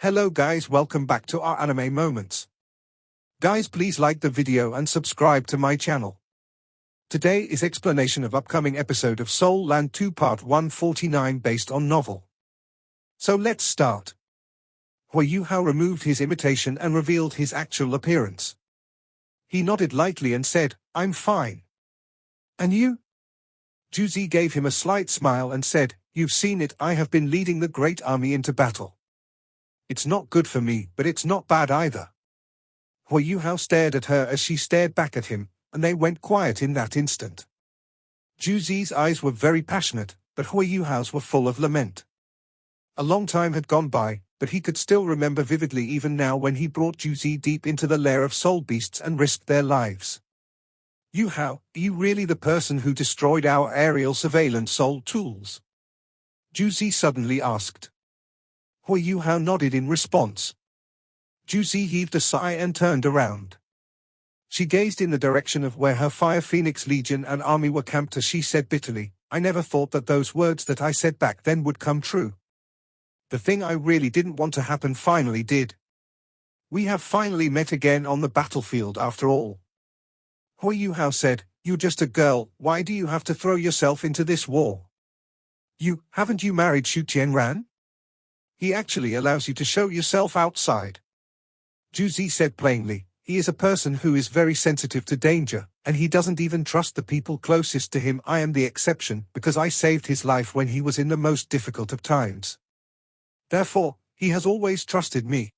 Hello guys, welcome back to our anime moments. Guys, please like the video and subscribe to my channel. Today is explanation of upcoming episode of Soul Land 2 Part 149 based on novel. So let's start. Hui Yuhao removed his imitation and revealed his actual appearance. He nodded lightly and said, "I'm fine." "And you?" Juzi gave him a slight smile and said, "You've seen it, I have been leading the great army into battle. It's not good for me, but it's not bad either." Hui Yuhao stared at her as she stared back at him, and they went quiet in that instant. Juzi's eyes were very passionate, but Hui Yuhao's were full of lament. A long time had gone by, but he could still remember vividly even now when he brought Juzi deep into the lair of soul beasts and risked their lives. "Yuhao, are you really the person who destroyed our aerial surveillance soul tools?" Juzi suddenly asked. Hui Yuhao nodded in response. Juzi heaved a sigh and turned around. She gazed in the direction of where her Fire Phoenix Legion and army were camped as she said bitterly, "I never thought that those words that I said back then would come true. The thing I really didn't want to happen finally did. We have finally met again on the battlefield after all." Hui Yuhao said, "You're just a girl, why do you have to throw yourself into this war? Haven't you married Shu Qianran? He actually allows you to show yourself outside." Juzi said plainly, "He is a person who is very sensitive to danger, and he doesn't even trust the people closest to him. I am the exception, because I saved his life when he was in the most difficult of times. Therefore, he has always trusted me.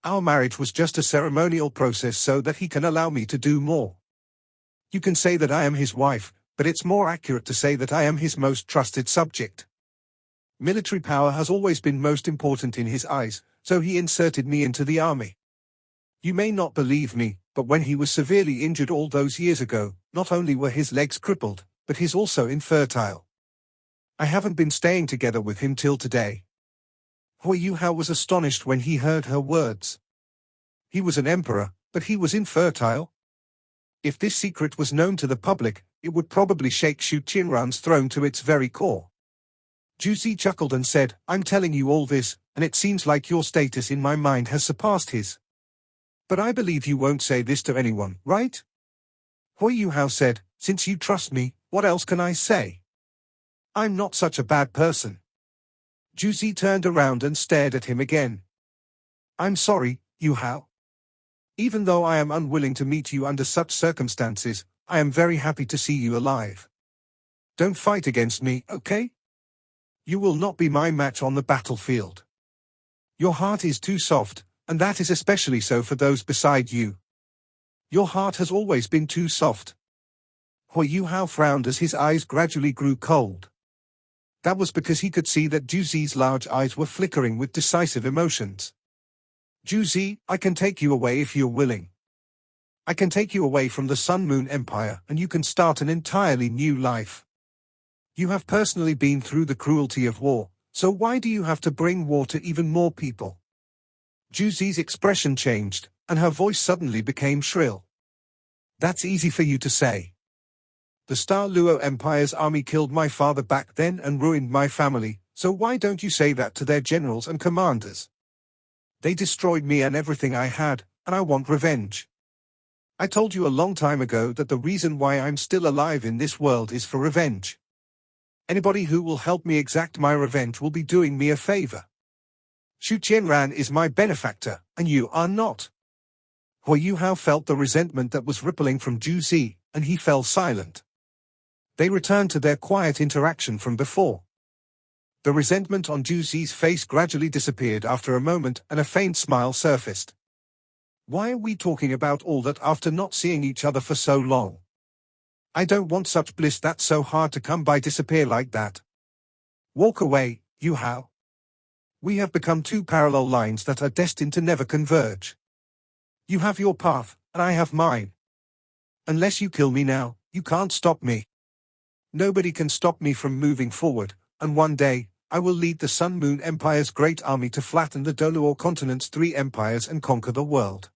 Our marriage was just a ceremonial process so that he can allow me to do more. You can say that I am his wife, but it's more accurate to say that I am his most trusted subject. Military power has always been most important in his eyes, so he inserted me into the army. You may not believe me, but when he was severely injured all those years ago, not only were his legs crippled, but he's also infertile. I haven't been staying together with him till today." Hui Yuhao was astonished when he heard her words. He was an emperor, but he was infertile? If this secret was known to the public, it would probably shake Shu Qianran's throne to its very core. Juzi chuckled and said, "I'm telling you all this, and it seems like your status in my mind has surpassed his. But I believe you won't say this to anyone, right?" Hui Yuhao said, "Since you trust me, what else can I say? I'm not such a bad person." Juzi turned around and stared at him again. "I'm sorry, Yuhao. Even though I am unwilling to meet you under such circumstances, I am very happy to see you alive. Don't fight against me, okay? You will not be my match on the battlefield. Your heart is too soft, and that is especially so for those beside you. Your heart has always been too soft." Hui Yuhao frowned as his eyes gradually grew cold. That was because he could see that Juzi's large eyes were flickering with decisive emotions. "Juzi, I can take you away if you're willing. I can take you away from the Sun Moon Empire and you can start an entirely new life. You have personally been through the cruelty of war, so why do you have to bring war to even more people?" Juzi's expression changed, and her voice suddenly became shrill. "That's easy for you to say. The Star Luo Empire's army killed my father back then and ruined my family, so why don't you say that to their generals and commanders? They destroyed me and everything I had, and I want revenge. I told you a long time ago that the reason why I'm still alive in this world is for revenge. Anybody who will help me exact my revenge will be doing me a favor. Shu Qianran is my benefactor, and you are not." Hui Yuhao felt the resentment that was rippling from Juzi, and he fell silent. They returned to their quiet interaction from before. The resentment on Juzi's face gradually disappeared after a moment and a faint smile surfaced. "Why are we talking about all that after not seeing each other for so long? I don't want such bliss that's so hard to come by disappear like that. Walk away, Yuhao. We have become two parallel lines that are destined to never converge. You have your path, and I have mine. Unless you kill me now, you can't stop me. Nobody can stop me from moving forward, and one day, I will lead the Sun Moon Empire's great army to flatten the Doluo continent's 3 empires and conquer the world.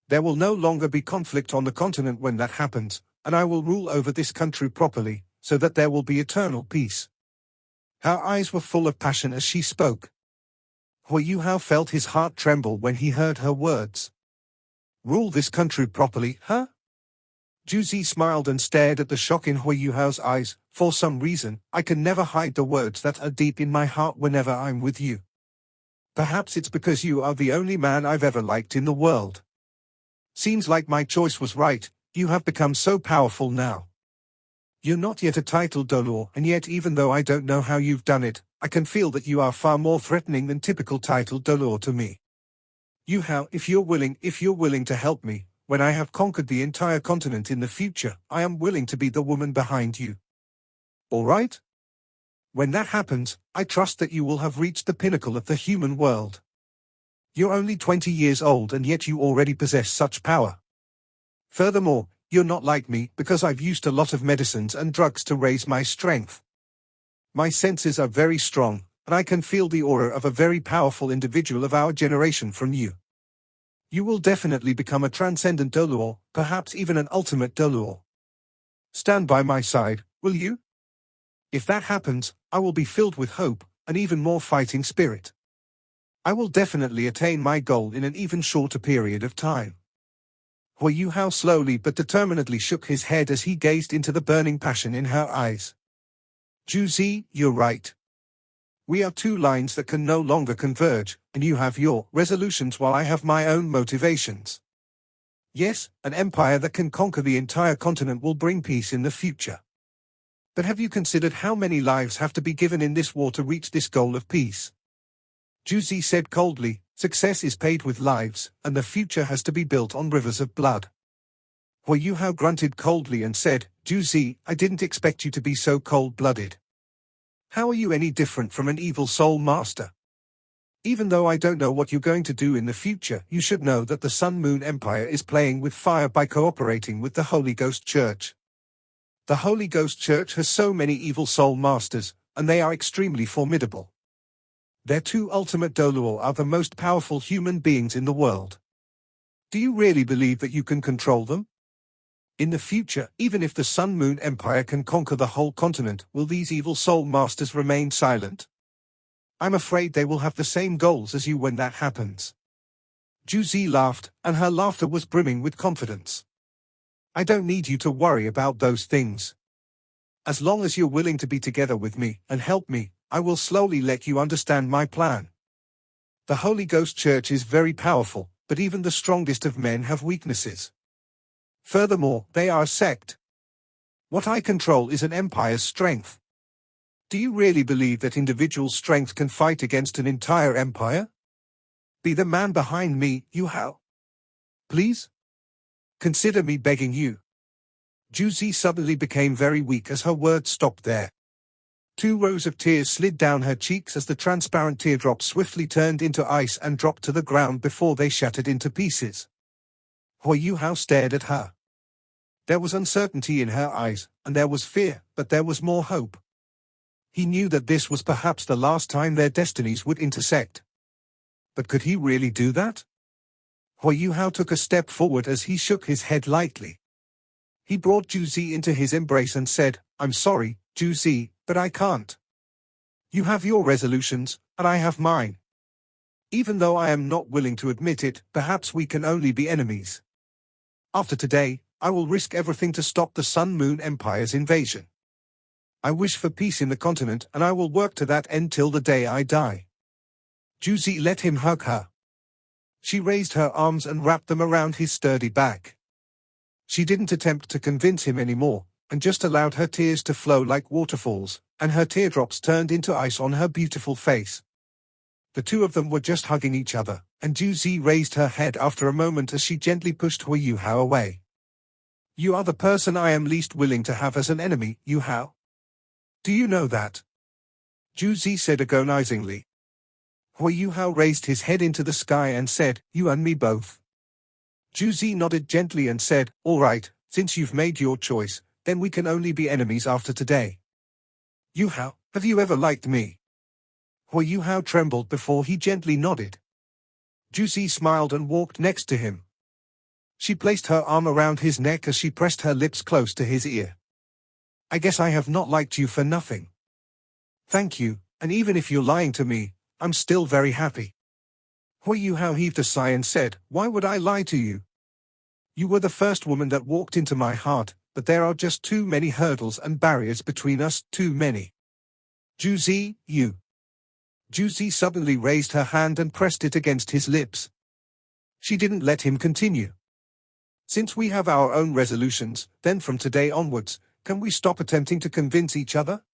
There will no longer be conflict on the continent when that happens, and I will rule over this country properly, so that there will be eternal peace." Her eyes were full of passion as she spoke. Hu Yuhao felt his heart tremble when he heard her words. Rule this country properly, huh? Juzi smiled and stared at the shock in Hu Yuhao's eyes. For some reason, I can never hide the words that are deep in my heart whenever I'm with you. Perhaps it's because you are the only man I've ever liked in the world. Seems like my choice was right. You have become so powerful now. You're not yet a title Dolor, and yet even though I don't know how you've done it, I can feel that you are far more threatening than typical title Dolor to me. Yuhao, if you're willing to help me, when I have conquered the entire continent in the future, I am willing to be the woman behind you. All right? When that happens, I trust that you will have reached the pinnacle of the human world. You're only 20 years old and yet you already possess such power. Furthermore, you're not like me because I've used a lot of medicines and drugs to raise my strength. My senses are very strong, and I can feel the aura of a very powerful individual of our generation from you. You will definitely become a transcendent Dolor, perhaps even an ultimate Dolor. Stand by my side, will you? If that happens, I will be filled with hope, and even more fighting spirit. I will definitely attain my goal in an even shorter period of time. Hu Yuhao slowly but determinedly shook his head as he gazed into the burning passion in her eyes. Juzi, you're right. We are two lines that can no longer converge, and you have your resolutions while I have my own motivations. Yes, an empire that can conquer the entire continent will bring peace in the future. But have you considered how many lives have to be given in this war to reach this goal of peace? Juzi said coldly, success is paid with lives, and the future has to be built on rivers of blood. Hu Yuhao grunted coldly and said, Juzi, I didn't expect you to be so cold-blooded. How are you any different from an evil soul master? Even though I don't know what you're going to do in the future, you should know that the Sun Moon Empire is playing with fire by cooperating with the Holy Ghost Church. The Holy Ghost Church has so many evil soul masters, and they are extremely formidable. Their two ultimate Dolor are the most powerful human beings in the world. Do you really believe that you can control them? In the future, even if the Sun Moon Empire can conquer the whole continent, will these evil soul masters remain silent? I'm afraid they will have the same goals as you when that happens. Juzi laughed, and her laughter was brimming with confidence. I don't need you to worry about those things. As long as you're willing to be together with me and help me, I will slowly let you understand my plan. The Holy Ghost Church is very powerful, but even the strongest of men have weaknesses. Furthermore, they are a sect. What I control is an empire's strength. Do you really believe that individual strength can fight against an entire empire? Be the man behind me, Yuhao. Please? Consider me begging you. Juzi suddenly became very weak as her words stopped there. 2 rows of tears slid down her cheeks as the transparent teardrops swiftly turned into ice and dropped to the ground before they shattered into pieces. Hu Yuhao stared at her. There was uncertainty in her eyes, and there was fear, but there was more hope. He knew that this was perhaps the last time their destinies would intersect. But could he really do that? Hu Yuhao took a step forward as he shook his head lightly. He brought Juzi into his embrace and said, I'm sorry, Juzi, but I can't. You have your resolutions, and I have mine. Even though I am not willing to admit it, perhaps we can only be enemies. After today, I will risk everything to stop the Sun Moon Empire's invasion. I wish for peace in the continent, and I will work to that end till the day I die. Juzi let him hug her. She raised her arms and wrapped them around his sturdy back. She didn't attempt to convince him anymore, and just allowed her tears to flow like waterfalls, and her teardrops turned into ice on her beautiful face. The two of them were just hugging each other, and Juzi raised her head after a moment as she gently pushed Hu Yuhao away. You are the person I am least willing to have as an enemy, Yuhao. Do you know that? Juzi said agonizingly. Hu Yuhao raised his head into the sky and said, You and me both. Juzi nodded gently and said, All right, since you've made your choice, then we can only be enemies after today. Yuhao, have you ever liked me? Hu Yuhao trembled before he gently nodded. Juzi smiled and walked next to him. She placed her arm around his neck as she pressed her lips close to his ear. I guess I have not liked you for nothing. Thank you, and even if you're lying to me, I'm still very happy. Hui Yuhao heaved a sigh and said, "Why would I lie to you? You were the first woman that walked into my heart, but there are just too many hurdles and barriers between us, too many." Juzi, you. Juzi suddenly raised her hand and pressed it against his lips. She didn't let him continue. "Since we have our own resolutions, then from today onwards, can we stop attempting to convince each other?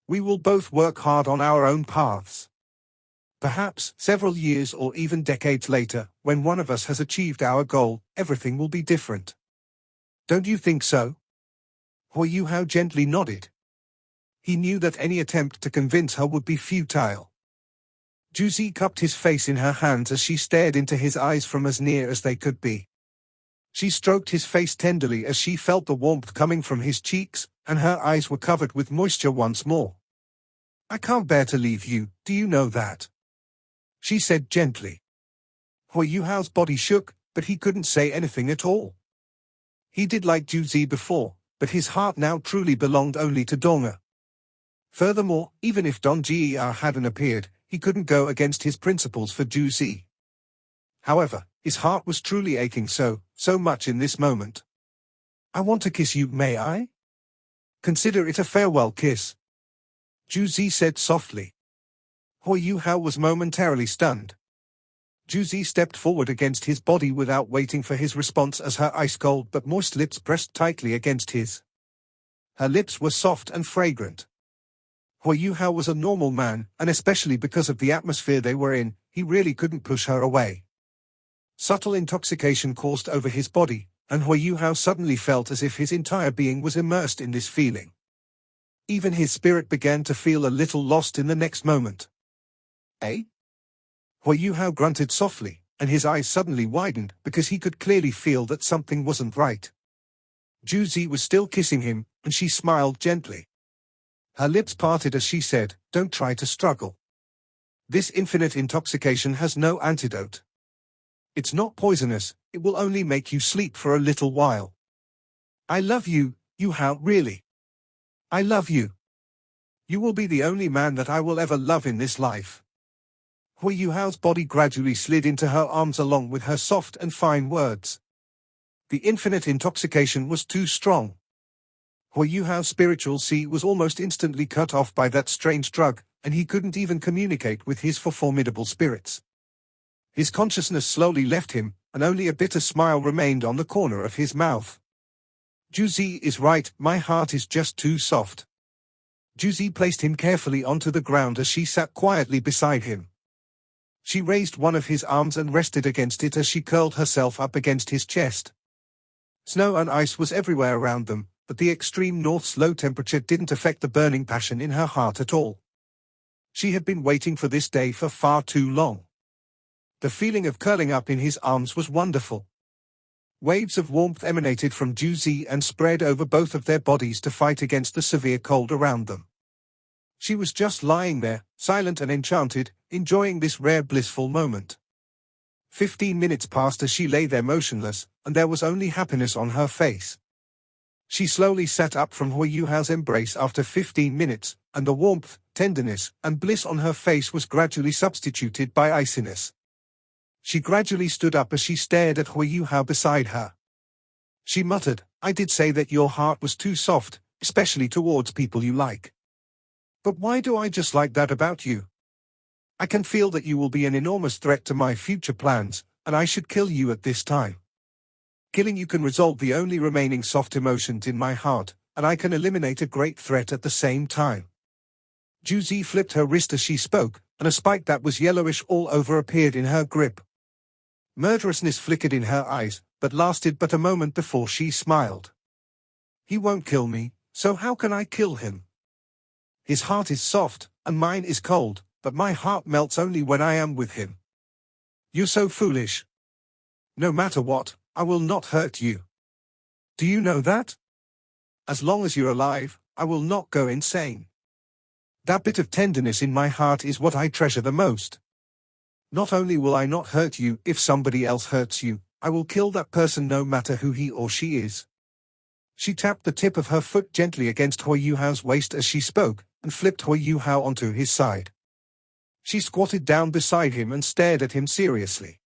We will both work hard on our own paths. Perhaps, several years or even decades later, when one of us has achieved our goal, everything will be different. Don't you think so?" Hui Yuhao gently nodded. He knew that any attempt to convince her would be futile. Juzi cupped his face in her hands as she stared into his eyes from as near as they could be. She stroked his face tenderly as she felt the warmth coming from his cheeks, and her eyes were covered with moisture once more. "I can't bear to leave you, do you know that?" she said gently. Hui Yuhao's body shook, but he couldn't say anything at all. He did like Juzi before, but his heart now truly belonged only to Donga. Furthermore, even if Don Jia hadn't appeared, he couldn't go against his principles for Juzi. However, his heart was truly aching so much in this moment. "I want to kiss you, may I? Consider it a farewell kiss," Juzi said softly. Hui Yuhao was momentarily stunned. Juzi stepped forward against his body without waiting for his response as her ice-cold but moist lips pressed tightly against his. Her lips were soft and fragrant. Hui Yuhao was a normal man, and especially because of the atmosphere they were in, he really couldn't push her away. Subtle intoxication coursed over his body, and Hui Yuhao suddenly felt as if his entire being was immersed in this feeling. Even his spirit began to feel a little lost in the next moment. "Eh?" Hui Yuhao grunted softly, and his eyes suddenly widened because he could clearly feel that something wasn't right. Juzi was still kissing him, and she smiled gently. Her lips parted as she said, "Don't try to struggle. This infinite intoxication has no antidote. It's not poisonous, it will only make you sleep for a little while. I love you, Yuhao, really. I love you. You will be the only man that I will ever love in this life." Hui Yuhao's body gradually slid into her arms along with her soft and fine words. The infinite intoxication was too strong. Hui Yuhao's spiritual sea was almost instantly cut off by that strange drug, and he couldn't even communicate with his four formidable spirits. His consciousness slowly left him, and only a bitter smile remained on the corner of his mouth. "Juzi is right, my heart is just too soft." Juzi placed him carefully onto the ground as she sat quietly beside him. She raised one of his arms and rested against it as she curled herself up against his chest. Snow and ice was everywhere around them, but the extreme north's low temperature didn't affect the burning passion in her heart at all. She had been waiting for this day for far too long. The feeling of curling up in his arms was wonderful. Waves of warmth emanated from Juzi and spread over both of their bodies to fight against the severe cold around them. She was just lying there, silent and enchanted, enjoying this rare blissful moment. 15 minutes passed as she lay there motionless, and there was only happiness on her face. She slowly sat up from Hui Yuhao's embrace after 15 minutes, and the warmth, tenderness, and bliss on her face was gradually substituted by iciness. She gradually stood up as she stared at Hui Yuhao beside her. She muttered, "I did say that your heart was too soft, especially towards people you like. But why do I just like that about you? I can feel that you will be an enormous threat to my future plans, and I should kill you at this time. Killing you can resolve the only remaining soft emotions in my heart, and I can eliminate a great threat at the same time." Juzi flipped her wrist as she spoke, and a spike that was yellowish all over appeared in her grip. Murderousness flickered in her eyes, but lasted but a moment before she smiled. "He won't kill me, so how can I kill him? His heart is soft, and mine is cold, but my heart melts only when I am with him. You're so foolish. No matter what, I will not hurt you. Do you know that? As long as you're alive, I will not go insane. That bit of tenderness in my heart is what I treasure the most. Not only will I not hurt you if somebody else hurts you, I will kill that person no matter who he or she is." She tapped the tip of her foot gently against Hui Yuhao's waist as she spoke, and flipped Hui Yuhao onto his side. She squatted down beside him and stared at him seriously.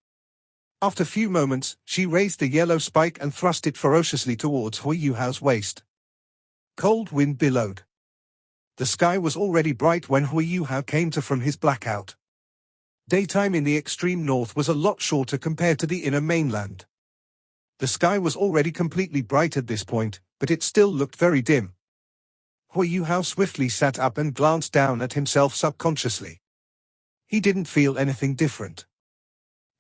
After few moments, she raised the yellow spike and thrust it ferociously towards Hui Yuhao's waist. Cold wind billowed. The sky was already bright when Hui Yuhao came to from his blackout. Daytime in the extreme north was a lot shorter compared to the inner mainland. The sky was already completely bright at this point, but it still looked very dim. Hui Yuhao swiftly sat up and glanced down at himself subconsciously. He didn't feel anything different.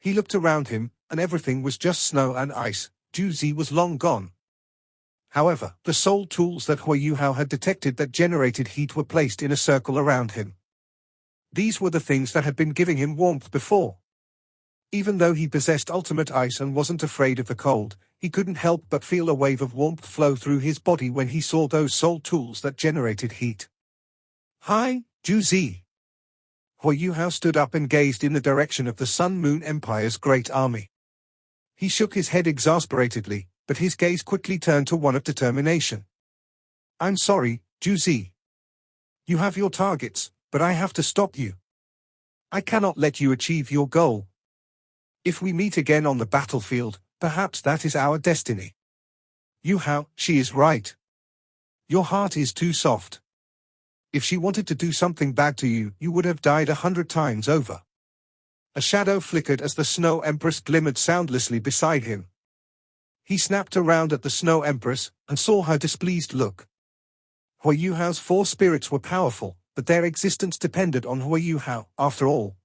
He looked around him, and everything was just snow and ice. Juzi was long gone. However, the soul tools that Hui Yuhao had detected that generated heat were placed in a circle around him. These were the things that had been giving him warmth before. Even though he possessed ultimate ice and wasn't afraid of the cold, he couldn't help but feel a wave of warmth flow through his body when he saw those soul tools that generated heat. Hi, Juzi. Hui Yuhao stood up and gazed in the direction of the Sun Moon Empire's great army. He shook his head exasperatedly, but his gaze quickly turned to one of determination. I'm sorry, Juzi. You have your targets, but I have to stop you. I cannot let you achieve your goal. If we meet again on the battlefield, perhaps that is our destiny. Yuhao, she is right. Your heart is too soft. If she wanted to do something bad to you, you would have died 100 times over. A shadow flickered as the Snow Empress glimmered soundlessly beside him. He snapped around at the Snow Empress, and saw her displeased look. Hui Yuhao's 4 spirits were powerful, but their existence depended on Hui Yuhao, after all.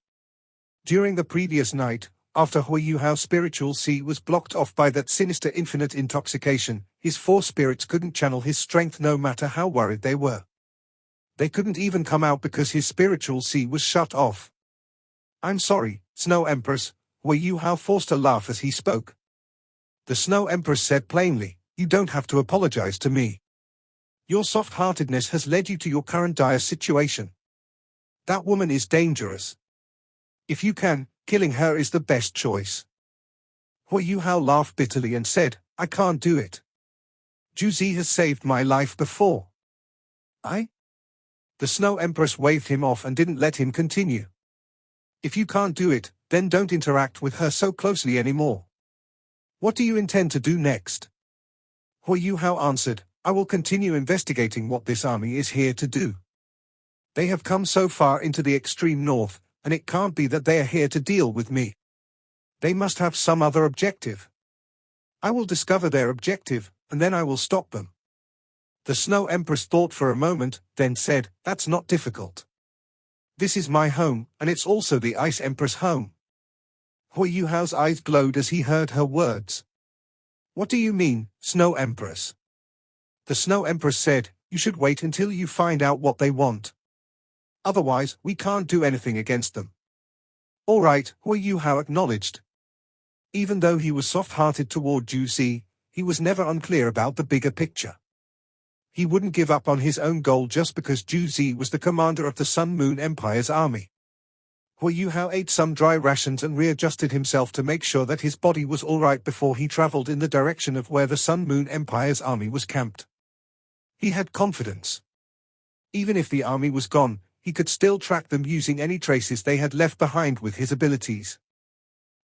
During the previous night, after Hui Yuhao's spiritual sea was blocked off by that sinister infinite intoxication, his 4 spirits couldn't channel his strength no matter how worried they were. They couldn't even come out because his spiritual sea was shut off. I'm sorry, Snow Empress, Hui Yuhao forced a laugh as he spoke. The Snow Empress said plainly, you don't have to apologize to me. Your soft-heartedness has led you to your current dire situation. That woman is dangerous. If you can, killing her is the best choice. Hui Yuhao laughed bitterly and said, I can't do it. Juzi has saved my life before. The Snow Empress waved him off and didn't let him continue. If you can't do it, then don't interact with her so closely anymore. What do you intend to do next? Hui Yuhao answered, I will continue investigating what this army is here to do. They have come so far into the extreme north, and it can't be that they are here to deal with me. They must have some other objective. I will discover their objective, and then I will stop them. The Snow Empress thought for a moment, then said, that's not difficult. This is my home, and it's also the Ice Empress' home. Hui Yuhao's eyes glowed as he heard her words. What do you mean, Snow Empress? The Snow Empress said, you should wait until you find out what they want. Otherwise, we can't do anything against them. All right, Hui Yuhao acknowledged. Even though he was soft-hearted toward Juzi, he was never unclear about the bigger picture. He wouldn't give up on his own goal just because Juzi was the commander of the Sun Moon Empire's army. Hui Yuhao ate some dry rations and readjusted himself to make sure that his body was all right before he traveled in the direction of where the Sun Moon Empire's army was camped. He had confidence. Even if the army was gone, he could still track them using any traces they had left behind with his abilities.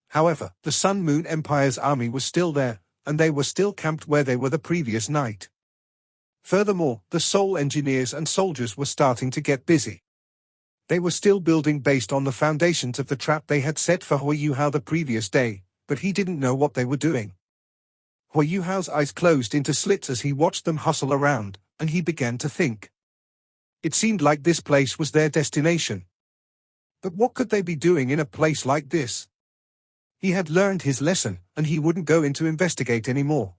However, the Sun Moon Empire's army was still there, and they were still camped where they were the previous night. Furthermore, the Soul Engineers and soldiers were starting to get busy. They were still building based on the foundations of the trap they had set for Hui Yuhao the previous day, but he didn't know what they were doing. Hui Yuhao's eyes closed into slits as he watched them hustle around, and he began to think. It seemed like this place was their destination. But what could they be doing in a place like this? He had learned his lesson, and he wouldn't go in to investigate anymore.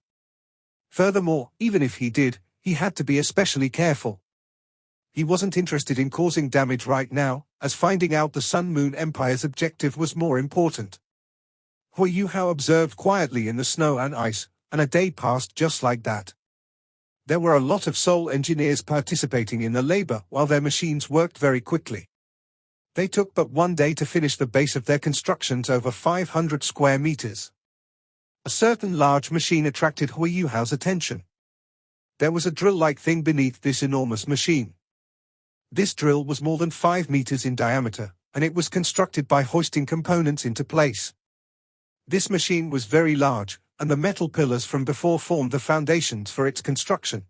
Furthermore, even if he did, he had to be especially careful. He wasn't interested in causing damage right now, as finding out the Sun Moon Empire's objective was more important. Hui Yuhao observed quietly in the snow and ice, and a day passed just like that. There were a lot of Soul Engineers participating in the labor while their machines worked very quickly. They took but one day to finish the base of their constructions over 500 square meters. A certain large machine attracted Hui Yuhao's attention. There was a drill-like thing beneath this enormous machine. This drill was more than 5 meters in diameter, and it was constructed by hoisting components into place. This machine was very large, and the metal pillars from before formed the foundations for its construction.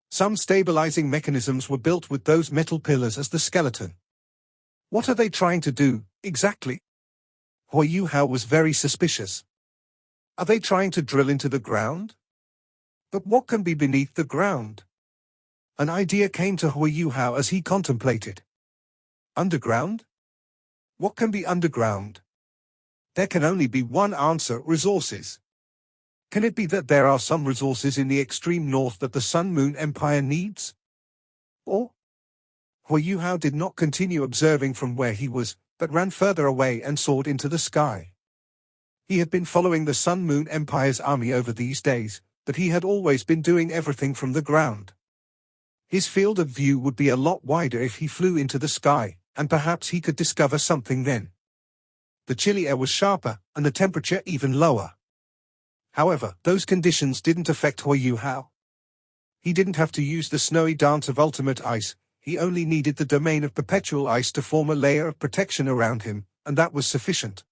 Some stabilizing mechanisms were built with those metal pillars as the skeleton. What are they trying to do, exactly? Hua Yuhao was very suspicious. Are they trying to drill into the ground? But what can be beneath the ground? An idea came to Hua Yuhao as he contemplated. Underground? What can be underground? There can only be one answer: resources. Can it be that there are some resources in the extreme north that the Sun Moon Empire needs? Or? Hua Yuhao did not continue observing from where he was, but ran further away and soared into the sky. He had been following the Sun Moon Empire's army over these days, but he had always been doing everything from the ground. His field of view would be a lot wider if he flew into the sky, and perhaps he could discover something then. The chilly air was sharper, and the temperature even lower. However, those conditions didn't affect Hua Yuhao. He didn't have to use the snowy dance of ultimate ice. He only needed the domain of perpetual ice to form a layer of protection around him, and that was sufficient.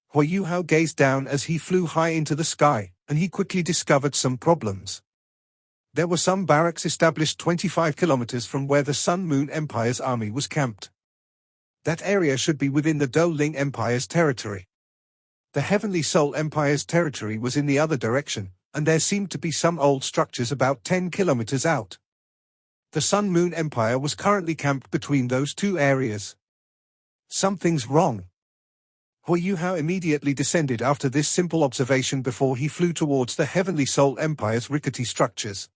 Hua Yuhao gazed down as he flew high into the sky, and he quickly discovered some problems. There were some barracks established 25 kilometers from where the Sun Moon Empire's army was camped. That area should be within the Doling Empire's territory. The Heavenly Soul Empire's territory was in the other direction, and there seemed to be some old structures about 10 kilometers out. The Sun Moon Empire was currently camped between those two areas. Something's wrong. Hua Yuhao immediately descended after this simple observation before he flew towards the Heavenly Soul Empire's rickety structures.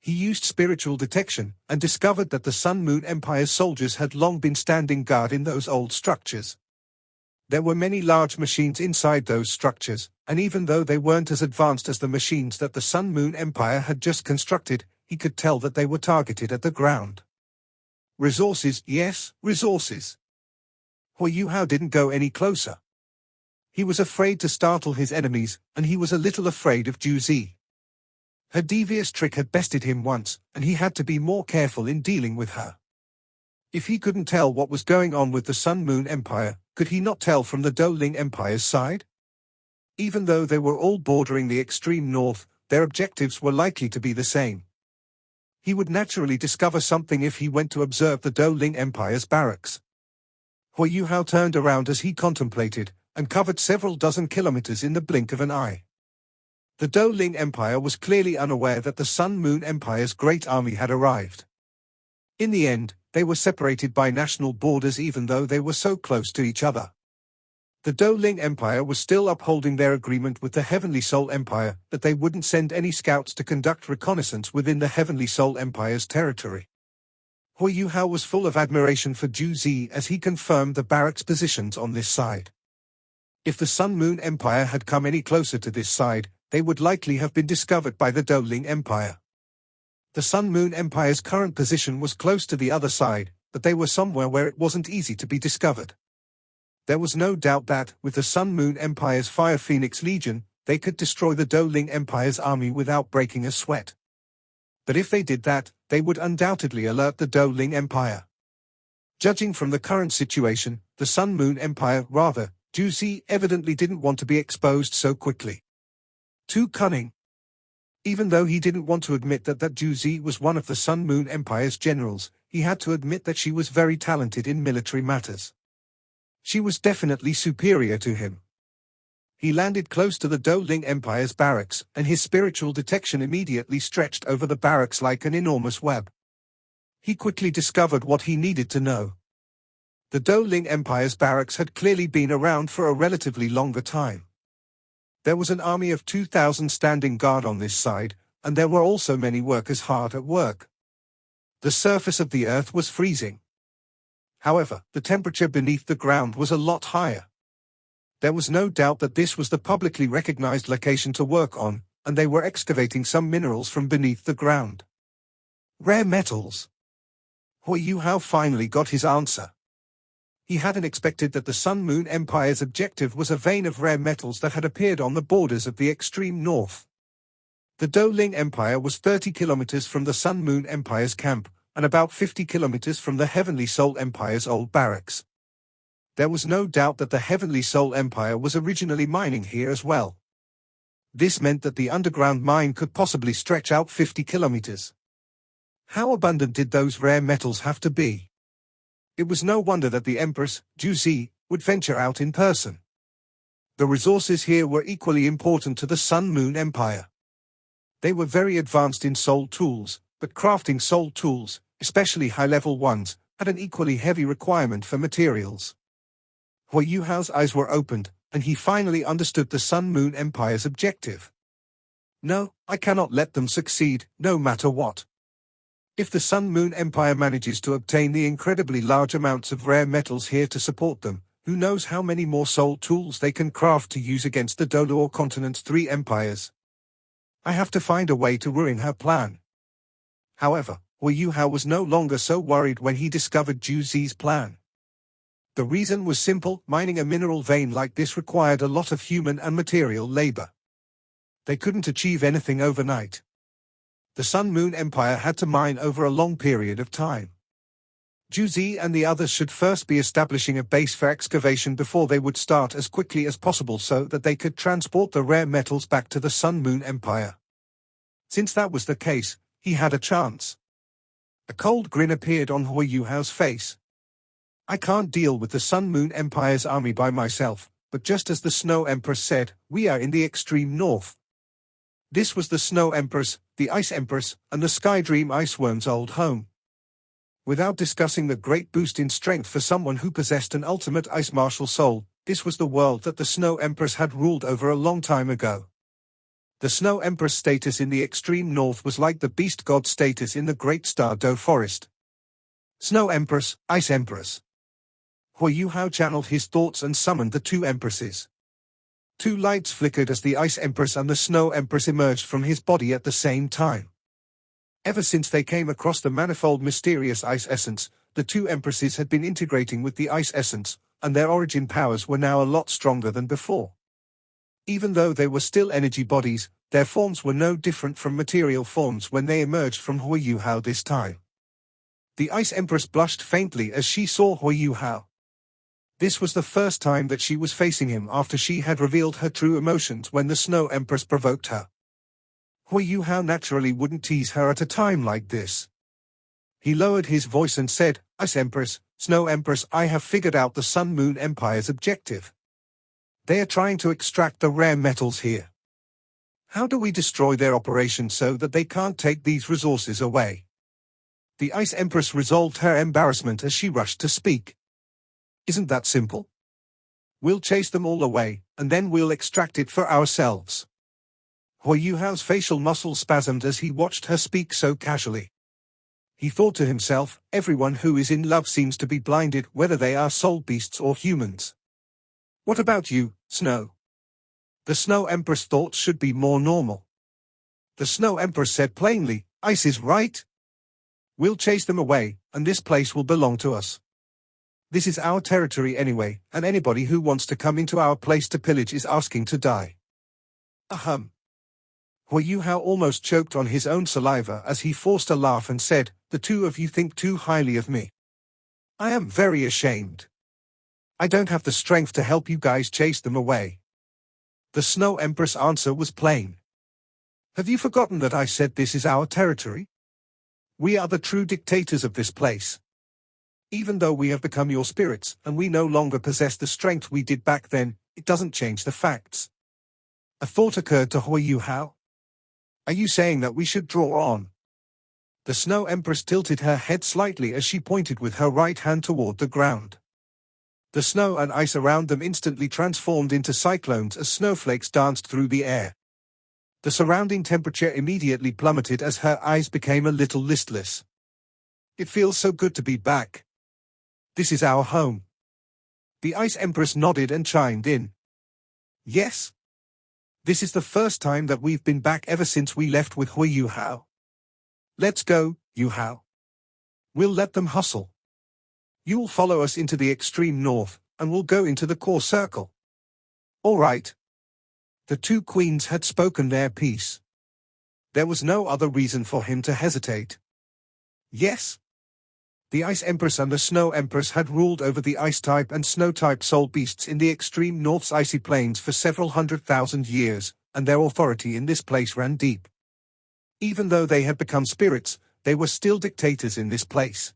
He used spiritual detection and discovered that the Sun Moon Empire's soldiers had long been standing guard in those old structures. There were many large machines inside those structures, and even though they weren't as advanced as the machines that the Sun Moon Empire had just constructed, he could tell that they were targeted at the ground. Resources, yes, resources. Hua Yuhao didn't go any closer. He was afraid to startle his enemies, and he was a little afraid of Ju Zi. Her devious trick had bested him once, and he had to be more careful in dealing with her. If he couldn't tell what was going on with the Sun Moon Empire, could he not tell from the Doling Empire's side? Even though they were all bordering the extreme north, their objectives were likely to be the same. He would naturally discover something if he went to observe the Doling Empire's barracks. Hua Yuhao turned around as he contemplated, and covered several dozen kilometers in the blink of an eye. The Doling Empire was clearly unaware that the Sun Moon Empire's great army had arrived. In the end, they were separated by national borders even though they were so close to each other. The Doling Empire was still upholding their agreement with the Heavenly Soul Empire that they wouldn't send any scouts to conduct reconnaissance within the Heavenly Soul Empire's territory. Hua Yuhao was full of admiration for Ju Zi as he confirmed the barracks positions on this side. If the Sun Moon Empire had come any closer to this side, they would likely have been discovered by the Doling Empire. The Sun Moon Empire's current position was close to the other side, but they were somewhere where it wasn't easy to be discovered. There was no doubt that, with the Sun Moon Empire's Fire Phoenix Legion, they could destroy the Doling Empire's army without breaking a sweat. But if they did that, they would undoubtedly alert the Doling Empire. Judging from the current situation, the Sun Moon Empire, rather, Ju Zi evidently didn't want to be exposed so quickly. Too cunning. Even though he didn't want to admit that Ju Zi was one of the Sun Moon Empire's generals, he had to admit that she was very talented in military matters. She was definitely superior to him. He landed close to the Doling Empire's barracks, and his spiritual detection immediately stretched over the barracks like an enormous web. He quickly discovered what he needed to know. The Doling Empire's barracks had clearly been around for a relatively longer time. There was an army of 2,000 standing guard on this side, and there were also many workers hard at work. The surface of the earth was freezing. However, the temperature beneath the ground was a lot higher. There was no doubt that this was the publicly recognized location to work on, and they were excavating some minerals from beneath the ground. Rare metals. Hua Yuhao finally got his answer. He hadn't expected that the Sun Moon Empire's objective was a vein of rare metals that had appeared on the borders of the extreme north. The Doling Empire was 30 kilometers from the Sun Moon Empire's camp, and about 50 kilometers from the Heavenly Soul Empire's old barracks. There was no doubt that the Heavenly Soul Empire was originally mining here as well. This meant that the underground mine could possibly stretch out 50 kilometers. How abundant did those rare metals have to be? It was no wonder that the Empress, Juzi, would venture out in person. The resources here were equally important to the Sun Moon Empire. They were very advanced in soul tools, but crafting soul tools, especially high-level ones, had an equally heavy requirement for materials. Hui Yuhao's eyes were opened, and he finally understood the Sun Moon Empire's objective. No, I cannot let them succeed, no matter what. If the Sun Moon Empire manages to obtain the incredibly large amounts of rare metals here to support them, who knows how many more soul tools they can craft to use against the Dolor Continent's 3 empires. I have to find a way to ruin her plan. However, Hui Yuhao was no longer so worried when he discovered Juzi's plan. The reason was simple: mining a mineral vein like this required a lot of human and material labor. They couldn't achieve anything overnight. The Sun Moon Empire had to mine over a long period of time. Juzi and the others should first be establishing a base for excavation before they would start as quickly as possible so that they could transport the rare metals back to the Sun Moon Empire. Since that was the case, he had a chance. A cold grin appeared on Hui Yuhao's face. I can't deal with the Sun Moon Empire's army by myself, but just as the Snow Empress said, we are in the extreme north. This was the Snow Empress, the Ice Empress, and the Sky Dream Iceworm's old home. Without discussing the great boost in strength for someone who possessed an ultimate ice martial soul, this was the world that the Snow Empress had ruled over a long time ago. The Snow Empress status in the extreme north was like the beast god status in the Great Star Doe Forest. Snow Empress, Ice Empress. Hui Yuhao channeled his thoughts and summoned the 2 empresses. 2 lights flickered as the Ice Empress and the Snow Empress emerged from his body at the same time. Ever since they came across the manifold mysterious ice essence, the 2 empresses had been integrating with the ice essence, and their origin powers were now a lot stronger than before. Even though they were still energy bodies, their forms were no different from material forms when they emerged from Hui Yuhao this time. The Ice Empress blushed faintly as she saw Hui Yuhao. This was the first time that she was facing him after she had revealed her true emotions when the Snow Empress provoked her. Hui Yuhao naturally wouldn't tease her at a time like this. He lowered his voice and said, Ice Empress, Snow Empress, I have figured out the Sun Moon Empire's objective. They are trying to extract the rare metals here. How do we destroy their operation so that they can't take these resources away? The Ice Empress resolved her embarrassment as she rushed to speak. Isn't that simple? We'll chase them all away, and then we'll extract it for ourselves. Hui Yuhao's facial muscles spasmed as he watched her speak so casually. He thought to himself, everyone who is in love seems to be blinded, whether they are soul beasts or humans. What about you, Snow? The Snow Empress thoughts should be more normal. The Snow Empress said plainly, Ice is right. We'll chase them away, and this place will belong to us. This is our territory anyway, and anybody who wants to come into our place to pillage is asking to die. Ahem. Hui Yuhao almost choked on his own saliva as he forced a laugh and said, the 2 of you think too highly of me. I am very ashamed. I don't have the strength to help you guys chase them away. The Snow Empress' answer was plain. Have you forgotten that I said this is our territory? We are the true dictators of this place. Even though we have become your spirits, and we no longer possess the strength we did back then, it doesn't change the facts. A thought occurred to Hui Yuhao. Are you saying that we should draw on? The Snow Empress tilted her head slightly as she pointed with her right hand toward the ground. The snow and ice around them instantly transformed into cyclones as snowflakes danced through the air. The surrounding temperature immediately plummeted as her eyes became a little listless. It feels so good to be back. This is our home. The Ice Empress nodded and chimed in. Yes. This is the first time that we've been back ever since we left with Hui Yuhao. Let's go, Yuhao. We'll let them hustle. You'll follow us into the extreme north, and we'll go into the core circle. All right. The 2 queens had spoken their piece. There was no other reason for him to hesitate. Yes. The Ice Empress and the Snow Empress had ruled over the Ice-type and Snow-type soul beasts in the extreme north's icy plains for several 100,000 years, and their authority in this place ran deep. Even though they had become spirits, they were still dictators in this place.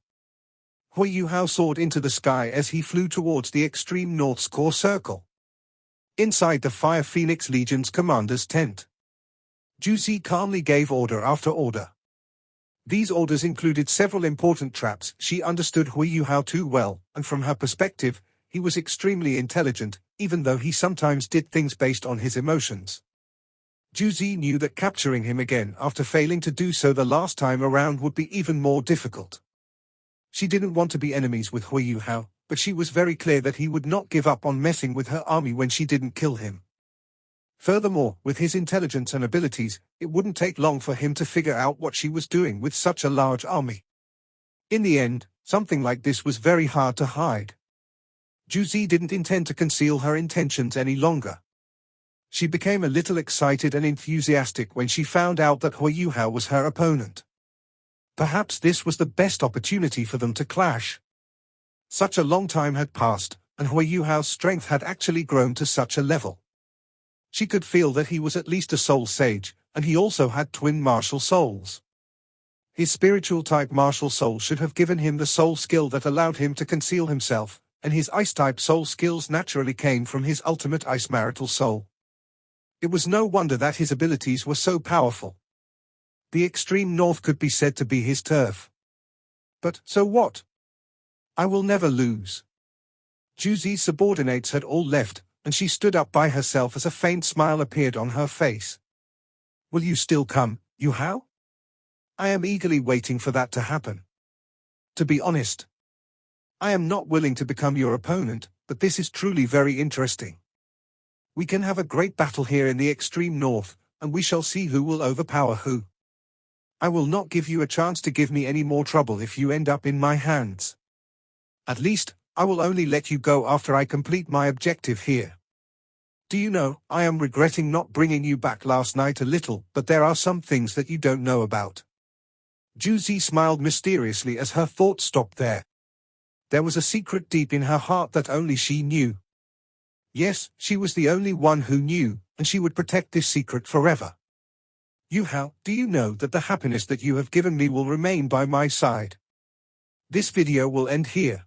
Hui Yuhao soared into the sky as he flew towards the extreme north's core circle. Inside the Fire Phoenix Legion's commander's tent, Zhu Zi calmly gave order after order. These orders included several important traps. She understood Hui Yuhao too well, and from her perspective, he was extremely intelligent, even though he sometimes did things based on his emotions. Zhu Zi knew that capturing him again after failing to do so the last time around would be even more difficult. She didn't want to be enemies with Hui Yuhao, but she was very clear that he would not give up on messing with her army when she didn't kill him. Furthermore, with his intelligence and abilities, it wouldn't take long for him to figure out what she was doing with such a large army. In the end, something like this was very hard to hide. Zhu Zi didn't intend to conceal her intentions any longer. She became a little excited and enthusiastic when she found out that Hui Yuhao was her opponent. Perhaps this was the best opportunity for them to clash. Such a long time had passed, and Hui Yuhao's strength had actually grown to such a level. She could feel that he was at least a soul sage, and he also had twin martial souls. His spiritual-type martial soul should have given him the soul skill that allowed him to conceal himself, and his ice-type soul skills naturally came from his ultimate ice marital soul. It was no wonder that his abilities were so powerful. The extreme north could be said to be his turf. But, so what? I will never lose. Zhu Zi's subordinates had all left, and she stood up by herself as a faint smile appeared on her face. Will you still come, Yuhao? I am eagerly waiting for that to happen. To be honest, I am not willing to become your opponent, but this is truly very interesting. We can have a great battle here in the extreme north, and we shall see who will overpower who. I will not give you a chance to give me any more trouble if you end up in my hands. At least, I will only let you go after I complete my objective here. Do you know, I am regretting not bringing you back last night a little, but there are some things that you don't know about. Zhu Zi smiled mysteriously as her thoughts stopped there. There was a secret deep in her heart that only she knew. Yes, she was the only one who knew, and she would protect this secret forever. Yuhao, do you know that the happiness that you have given me will remain by my side? This video will end here.